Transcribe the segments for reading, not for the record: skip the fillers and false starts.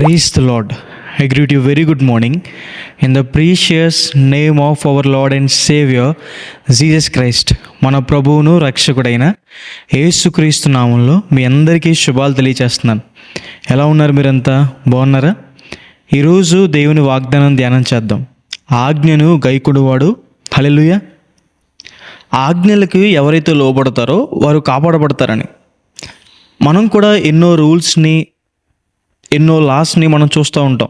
Praise the Lord. I greet you very good morning in the precious name of our Lord and Savior Jesus Christ. మన ప్రభువును రక్షకుడైన యేసుక్రీస్తు నామంలో మీ అందరికీ శుభాలు తెలియచేస్తున్నాను. ఎలా ఉన్నారు? మీరంతా బాగున్నారా? ఈరోజు దేవుని వాగ్దానం ధ్యానం చేద్దాం. ఆజ్ఞను గైకొనువాడు హల్లెలూయా. ఆజ్ఞలకు ఎవరైతే లోబడతారో వారు కాపాడబడతారని. మనం కూడా ఎన్నో రూల్స్ని, ఎన్నో లాస్ని మనం చూస్తూ ఉంటాం.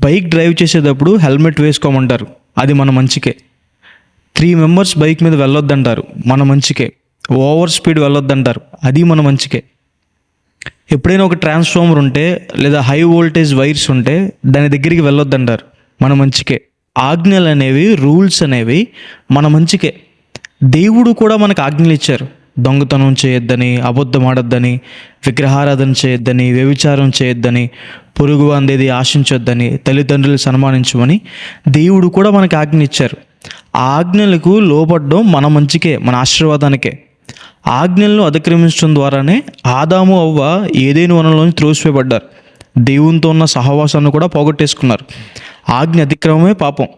బైక్ డ్రైవ్ చేసేటప్పుడు హెల్మెట్ వేసుకోమంటారు, అది మన మంచికే. 3 మెంబర్స్ బైక్ మీద వెళ్ళొద్దంటారు, మన మంచికే. ఓవర్ స్పీడ్ వెళ్ళొద్దంటారు, అది మన మంచికే. ఎప్పుడైనా ఒక ట్రాన్స్ఫార్మర్ ఉంటే లేదా హై వోల్టేజ్ వైర్స్ ఉంటే దాని దగ్గరికి వెళ్ళొద్దంటారు, మన మంచికే. ఆజ్ఞలు అనేవి, రూల్స్ అనేవి మన మంచికే. దేవుడు కూడా మనకు ఆజ్ఞలు ఇచ్చారు. దొంగతనం చేయొద్దని, అబద్ధం ఆడొద్దని, విగ్రహారాధన చేయొద్దని, వ్యభిచారం చేయొద్దని, పొరుగు అందేది ఆశించొద్దని, తల్లిదండ్రులు సన్మానించమని దేవుడు కూడా మనకు ఆజ్ఞ ఇచ్చారు. ఆ ఆజ్ఞలకు లోబడడం మన మంచికే, మన ఆశీర్వాదానికే. ఆజ్ఞలను అతిక్రమించడం ద్వారానే ఆదాము అవ్వ ఏదైనా వనంలోని త్రోసివేయబడ్డారు. దేవునితో ఉన్న సహవాసాన్ని కూడా పోగొట్టేసుకున్నారు. ఆజ్ఞ అతిక్రమమే పాపం.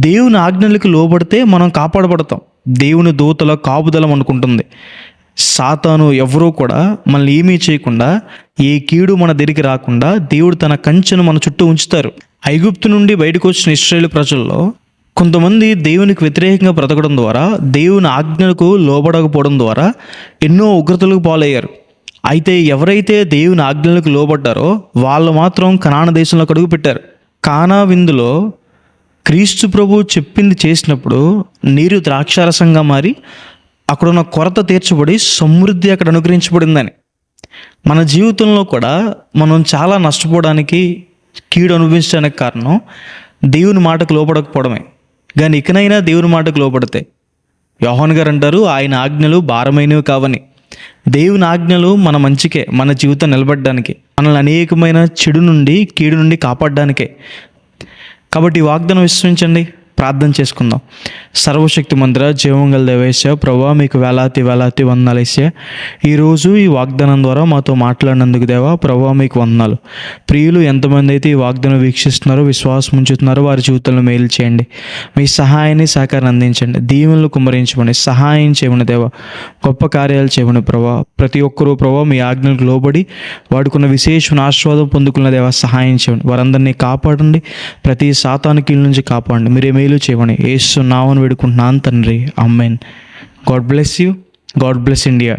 దేవుని ఆజ్ఞలకు లోబడితే మనం కాపాడబడతాం. దేవుని దూతల కాపుదలం అనుకుంటుంది. సాతాను ఎవరూ కూడా మనల్ని ఏమీ చేయకుండా, ఏ కీడు మన దగ్గరికి రాకుండా దేవుడు తన కంచెను మన చుట్టూ ఉంచుతారు. ఐగుప్తు నుండి బయటకు వచ్చిన ఇశ్రాయేలు ప్రజల్లో కొంతమంది దేవునికి వ్యతిరేకంగా బ్రతకడం ద్వారా, దేవుని ఆజ్ఞలకు లోబడకపోవడం ద్వారా ఎన్నో ఉగ్రతలకు పాలయ్యారు. అయితే ఎవరైతే దేవుని ఆజ్ఞలకు లోబడ్డారో వాళ్ళు మాత్రం కనాను దేశంలో అడుగు పెట్టారు. కానా విందులో క్రీస్తు ప్రభు చెప్పింది చేసినప్పుడు నీరు ద్రాక్షారసంగా మారి అక్కడున్న కొరత తీర్చబడి సమృద్ధి అక్కడ అనుగ్రహించబడిందని. మన జీవితంలో కూడా మనం చాలా నష్టపోవడానికి, కీడు అనుభవించడానికి కారణం దేవుని మాటకు లోపడకపోవడమే. కానీ ఇకనైనా దేవుని మాటకు లోపడితే, యోహాను గారు అంటారు, ఆయన ఆజ్ఞలు భారమైనవి కావని. దేవుని ఆజ్ఞలు మన మంచికే, మన జీవితం నిలబడడానికే, మనల్ని అనేకమైన చెడు నుండి, కీడు నుండి కాపాడడానికే. కాబట్టి వాగ్దానం విశ్వసించండి. ప్రార్థన చేసుకుందాం. సర్వశక్తి మంత్ర జీవంగల దేవేశ ప్రభా, మీకు వేలాతి వందనాలేసా. ఈరోజు ఈ వాగ్దానం ద్వారా మాతో మాట్లాడినందుకు దేవా ప్రభా, మీకు వందనాలు. ప్రియులు ఎంతమంది అయితే ఈ వాగ్దానం వీక్షిస్తున్నారో, విశ్వాసం ఉంచుతున్నారో, వారి జీవితంలో మేలు చేయండి. మీ సహాయాన్ని, సహకారం అందించండి. దీవెనలు కుమ్మరించమని సహాయం చేయమని దేవా, గొప్ప కార్యాలు చేయమని ప్రభా. ప్రతి ఒక్కరూ ప్రభా మీ ఆజ్ఞలకు లోబడి వాడుకున్న విశేషమైన ఆశీర్వాదం పొందుకున్న దేవా సహాయం చేయండి. వారందరినీ కాపాడండి. ప్రతి సాతాను కీళ్ళ నుంచి కాపాడండి. మీరే మేలు చేయమని యేసు నామమున వేడుకుంటున్నాను తండ్రి. ఆమేన్. God bless you. God bless India.